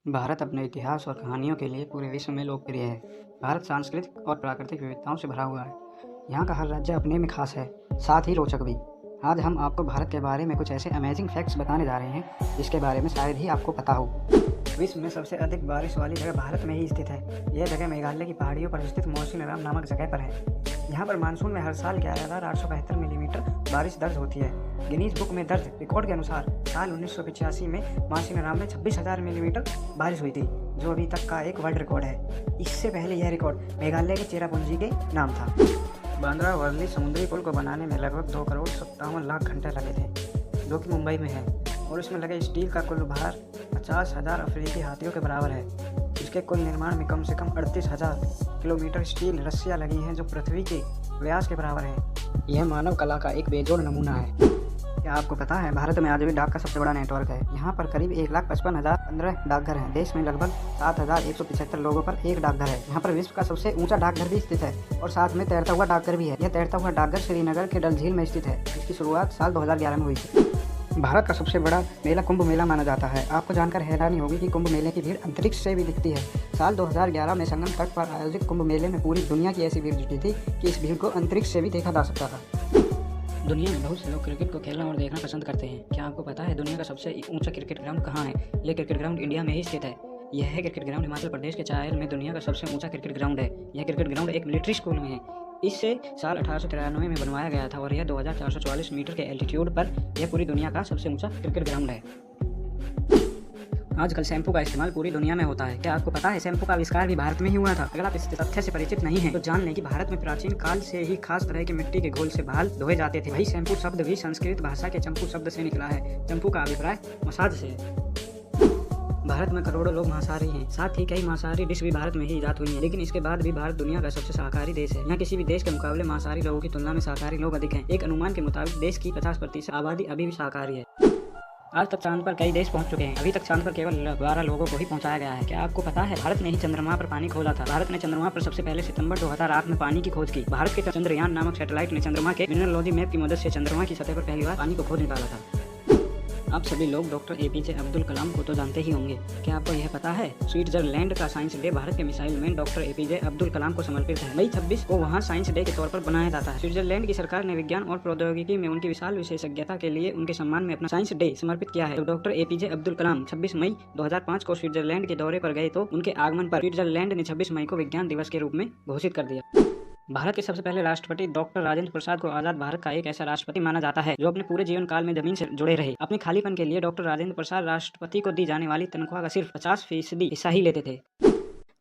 भारत अपने इतिहास और कहानियों के लिए पूरे विश्व में लोकप्रिय है। भारत सांस्कृतिक और प्राकृतिक विविधताओं से भरा हुआ है। यहाँ का हर राज्य अपने में खास है, साथ ही रोचक भी। आज हम आपको भारत के बारे में कुछ ऐसे अमेजिंग फैक्ट्स बताने जा रहे हैं जिसके बारे में शायद ही आपको पता हो। विश्व में सबसे अधिक बारिश वाली जगह भारत में ही स्थित है। यह जगह मेघालय की पहाड़ियों पर स्थित मौसिनराम नामक जगह पर है। यहाँ पर मानसून में हर साल 11,875 मिलीमीटर बारिश दर्ज होती है। गिनीज बुक में दर्ज रिकॉर्ड के अनुसार साल 1985 में मौसिनराम में 26,000 मिलीमीटर बारिश हुई थी, जो अभी तक का एक वर्ल्ड रिकॉर्ड है। इससे पहले यह रिकॉर्ड मेघालय के चेरापूंजी के नाम था। बांद्रा वर्ली समुद्री पुल को बनाने में लगभग 2,57,00,000 घंटे लगे थे, जो कि मुंबई में है, और इसमें लगे स्टील का कुल भार 50,000 अफ्रीकी हाथियों के बराबर है। इसके कुल निर्माण में कम से कम 38,000 किलोमीटर स्टील रस्सियाँ लगी हैं, जो पृथ्वी के व्यास के बराबर है। यह मानव कला का एक बेजोड़ नमूना है। क्या आपको पता है भारत में आज भी डाक का सबसे बड़ा नेटवर्क है। यहाँ पर करीब 1,55,015 डाकघर हैं। देश में लगभग 7,175 लोगों पर एक डाकघर है। यहाँ पर विश्व का सबसे ऊंचा डाकघर भी स्थित है और साथ में तैरता हुआ डाकघर भी है। यह तैरता हुआ डाकघर श्रीनगर के डल झील में स्थित है। इसकी शुरुआत साल 2011 में हुई थी। भारत का सबसे बड़ा मेला कुंभ मेला माना जाता है। आपको जानकर हैरानी होगी कि कुंभ मेले की भीड़ अंतरिक्ष से भी दिखती है। साल 2011 में संगम तट पर आयोजित कुंभ मेले में पूरी दुनिया की ऐसी भीड़ जुटी थी कि इस भीड़ को अंतरिक्ष से भी देखा जा सकता था। दुनिया में बहुत से लोग क्रिकेट को खेलना और देखना पसंद करते हैं। क्या आपको पता है दुनिया का सबसे ऊंचा क्रिकेट ग्राउंड कहाँ है? यह क्रिकेट ग्राउंड इंडिया में ही स्थित है। यह क्रिकेट ग्राउंड हिमाचल प्रदेश के चायल में दुनिया का सबसे ऊंचा क्रिकेट ग्राउंड है। यह क्रिकेट ग्राउंड एक मिलिट्री स्कूल में है। इसे साल 1893 में बनवाया गया था और यह 2,444 मीटर के एल्टीट्यूड पर यह पूरी दुनिया का सबसे ऊंचा क्रिकेट ग्राउंड है। आजकल शैम्पू का इस्तेमाल पूरी दुनिया में होता है। क्या आपको पता है शैम्पू का आविष्कार भी भारत में ही हुआ था? अगर आप इस तथ्य से परिचित नहीं हैं तो जान लें कि भारत में प्राचीन काल से ही खास तरह के मिट्टी के घोल से बाल धोए जाते थे। वही शैम्पू शब्द भी संस्कृत भाषा के चंपू शब्द से निकला है। चंपू का अभिप्राय मसाज से है। भारत में करोड़ों लोग मांसाहारी हैं। साथ ही कई मांसाहारी डिश भी भारत में ही इजाद हुई हैं। लेकिन इसके बाद भी भारत दुनिया का सबसे शाकाहारी देश है। यहाँ किसी भी देश के मुकाबले मांसाहारी लोगों की तुलना में शाकाहारी लोग अधिक हैं। एक अनुमान के मुताबिक देश की 50% आबादी अभी भी शाकाहारी है। आज तक चांद पर कई देश पहुंच चुके हैं। अभी तक चांद पर केवल 12 लोगों को ही पहुंचाया गया है। क्या आपको पता है भारत ने ही चंद्रमा पर पानी खोजा था? भारत ने चंद्रमा पर सबसे पहले सितंबर 2008 में पानी की खोज की। भारत के चंद्रयान नामक सैटेलाइट ने चंद्रमा के मिनरलोजी मैप की मदद से चंद्रमा की सतह पर पहली बार पानी को खोज निकाला था। आप सभी लोग डॉक्टर एपीजे अब्दुल कलाम को तो जानते ही होंगे। क्या आपको यह पता है स्विट्जरलैंड का साइंस डे भारत के missile man doctor APJ Abdul Kalam को समर्पित है। मई 26 को वहाँ साइंस डे के तौर पर बनाया जाता है। स्विट्जरलैंड की सरकार ने विज्ञान और प्रौद्योगिकी में उनकी विशाल विशेषज्ञता के लिए उनके सम्मान में अपना साइंस डे समर्पित किया है। तो डॉक्टर एपीजे अब्दुल कलाम 26 मई 2005 को स्विट्जरलैंड के दौरे पर गए तो उनके आगमन पर स्विट्जरलैंड ने 26 मई को विज्ञान दिवस के रूप में घोषित कर दिया। भारत के सबसे पहले राष्ट्रपति डॉक्टर राजेंद्र प्रसाद को आजाद भारत का एक ऐसा राष्ट्रपति माना जाता है जो अपने पूरे जीवन काल में जमीन से जुड़े रहे। अपने खालीपन के लिए डॉक्टर राजेंद्र प्रसाद राष्ट्रपति को दी जाने वाली तनख्वाह का सिर्फ 50% हिस्सा ही लेते थे।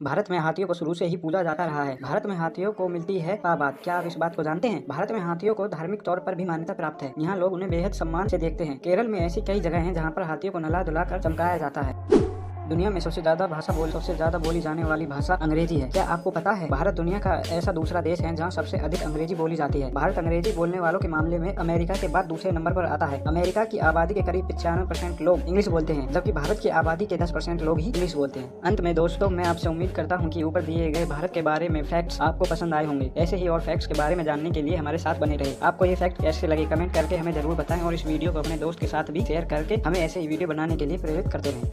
भारत में हाथियों को शुरू से ही पूजा जाता रहा है। भारत में हाथियों को मिलती है पाबाद। क्या आप इस बात को जानते हैं? भारत में हाथियों को धार्मिक तौर पर भी मान्यता प्राप्त है। यहाँ लोग उन्हें बेहद सम्मान से देखते हैं। केरल में ऐसी कई जगह हैं जहाँ पर हाथियों को नहला धुला कर चमकाया जाता है। दुनिया में सबसे ज्यादा बोली जाने वाली भाषा अंग्रेजी है। क्या आपको पता है भारत दुनिया का ऐसा दूसरा देश है जहां सबसे अधिक अंग्रेजी बोली जाती है? भारत अंग्रेजी बोलने वालों के मामले में अमेरिका के बाद दूसरे नंबर पर आता है। अमेरिका की आबादी के करीब 95% लोग इंग्लिश बोलते हैं, जबकि भारत की आबादी के 10% लोग ही इंग्लिश बोलते हैं। अंत में दोस्तों, मैं आपसे उम्मीद करता हूँ कि ऊपर दिए गए भारत के बारे में फैक्ट्स आपको पसंद आए होंगे। ऐसे ही और फैक्ट्स के बारे में जानने के लिए हमारे साथ बने रहे। आपको ये फैक्ट कैसे लगे कमेंट करके हमें जरूर बताएं और इस वीडियो को अपने दोस्त के साथ भी शेयर करके हमें ऐसे ही वीडियो बनाने के लिए प्रेरित करते रहें।